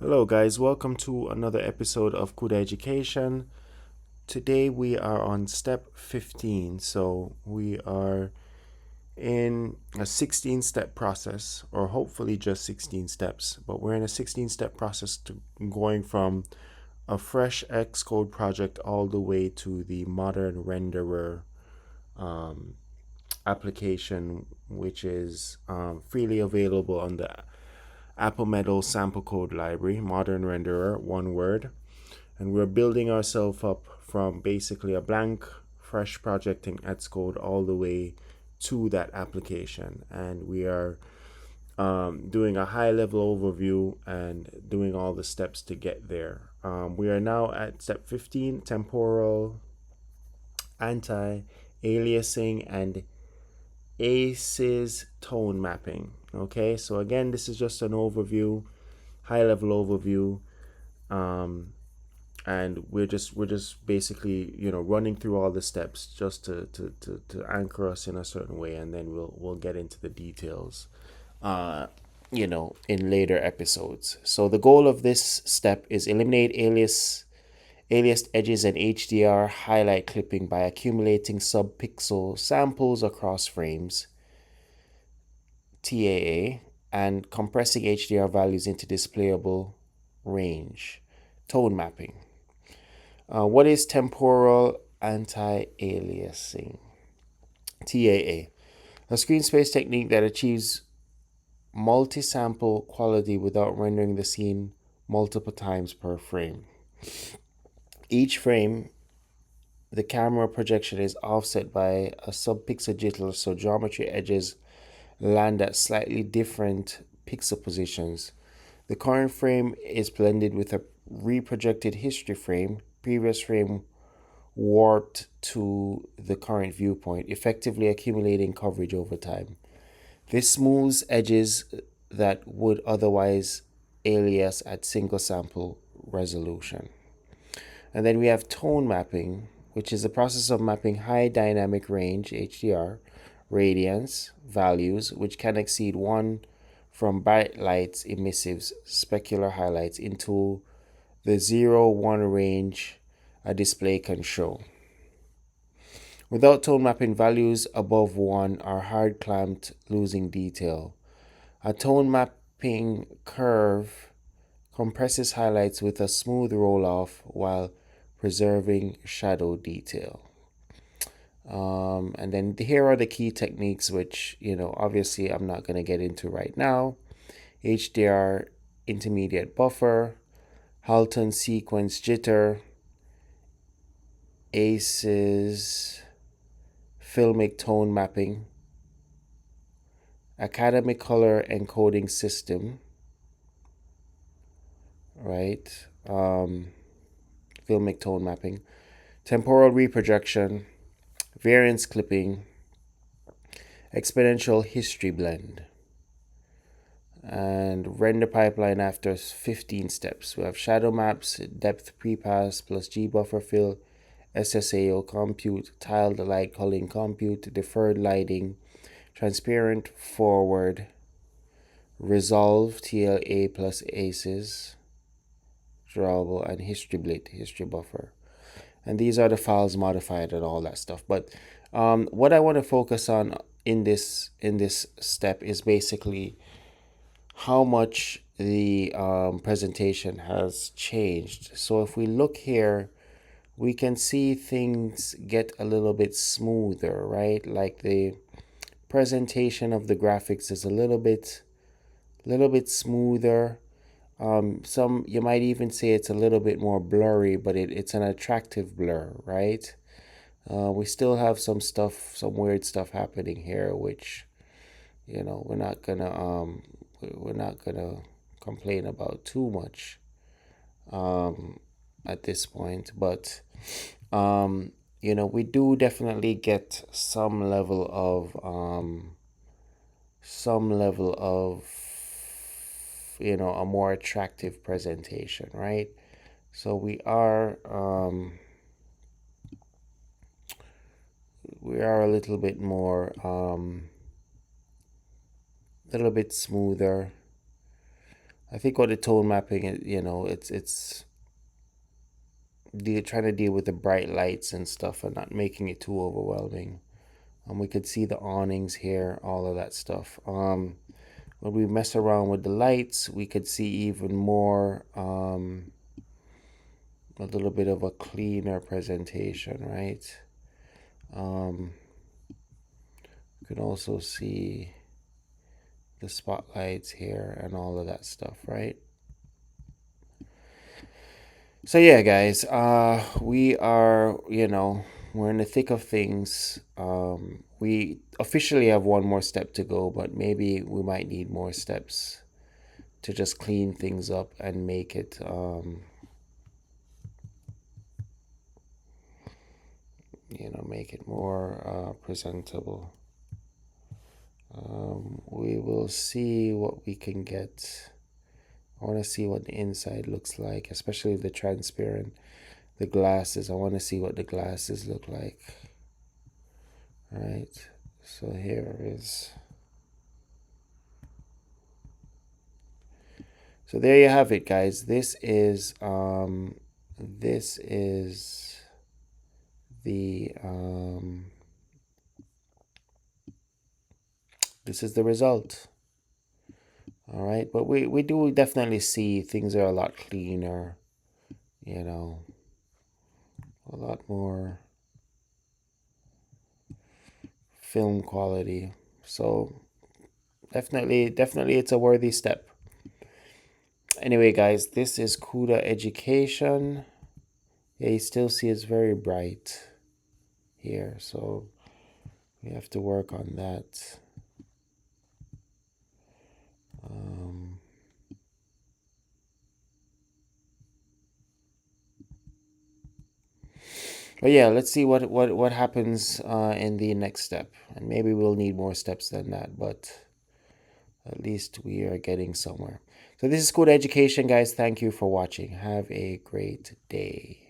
Hello, guys. Welcome to another episode of Kuda Education. Today we are on step 15. So we are in a 16-step process, or hopefully just 16 steps, but we're in a 16-step process to going from a fresh Xcode project all the way to the modern renderer um, application, which is freely available on the Apple Meadow sample code library, modern renderer, one word. And we're building ourselves up from basically a blank, fresh project in Xcode all the way to that application. And we are doing a high level overview and doing all the steps to get there. We are now at step 15, temporal anti-aliasing and ACES tone mapping. Okay, so again, this is just an overview, high level overview. Um, and we're just basically running through all the steps just to anchor us in a certain way, and then we'll get into the details in later episodes. So the goal of this step is eliminate aliased edges and HDR highlight clipping by accumulating subpixel samples across frames, TAA, and compressing HDR values into displayable range, tone mapping. What is temporal anti-aliasing? TAA, a screen space technique that achieves multi-sample quality without rendering the scene multiple times per frame. Each frame, the camera projection is offset by a subpixel jitter, so geometry edges land at slightly different pixel positions. The current frame is blended with a reprojected history frame. Previous frame warped to the current viewpoint, effectively accumulating coverage over time. This smooths edges that would otherwise alias at single sample resolution. And then we have tone mapping, which is the process of mapping high dynamic range, HDR, radiance values, which can exceed 1 from bright lights, emissives, specular highlights into the 0-1 range a display can show. Without tone mapping, values above 1 are hard clamped, losing detail. A tone mapping curve compresses highlights with a smooth roll off while preserving shadow detail. And then here are the key techniques, which, obviously I'm not going to get into right now. HDR intermediate buffer, Halton sequence jitter, ACES filmic tone mapping, academic color encoding system, right? Filmic tone mapping, temporal reprojection, variance clipping, exponential history blend, and render pipeline after 15 steps. We have shadow maps, depth prepass plus gbuffer fill, SSAO compute, tiled light culling compute, deferred lighting, transparent forward, resolve TLA plus ACES, drawable, and history blit, history buffer. And these are the files modified and all that stuff. But what I want to focus on in this step is basically how much the presentation has changed. So if we look here, we can see things get a little bit smoother, right? Like the presentation of the graphics is a little bit smoother. Some you might even say it's a little bit more blurry, but it's an attractive blur, right? We still have some weird stuff happening here, which we're not gonna complain about too much at this point, but we do definitely get some level of a more attractive presentation, right? So we are a little bit more a little bit smoother, I think what the tone mapping is, it's trying to deal with the bright lights and stuff and not making it too overwhelming. We could see the awnings here, all of that stuff. When we mess around with the lights, we could see even more, a little bit of a cleaner presentation, right? You can also see the spotlights here and all of that stuff, right? So yeah, guys, we are, we're in the thick of things. We officially have one more step to go, but maybe we might need more steps to just clean things up and make it, make it more presentable. We will see what we can get. I want to see what the inside looks like, especially the transparent, the glasses. I want to see what the glasses look like. All right, so here is. So there you have it, guys. This is the this is the result. All right, but we do definitely see things are a lot cleaner, a lot more film quality. So definitely it's a worthy step. Anyway, guys, this is CUDA education. Yeah, you still see it's very bright here, so we have to work on that. But yeah, let's see what happens in the next step, and maybe we'll need more steps than that, but at least we are getting somewhere. So this is CUDA education, guys. Thank you for watching. Have a great day.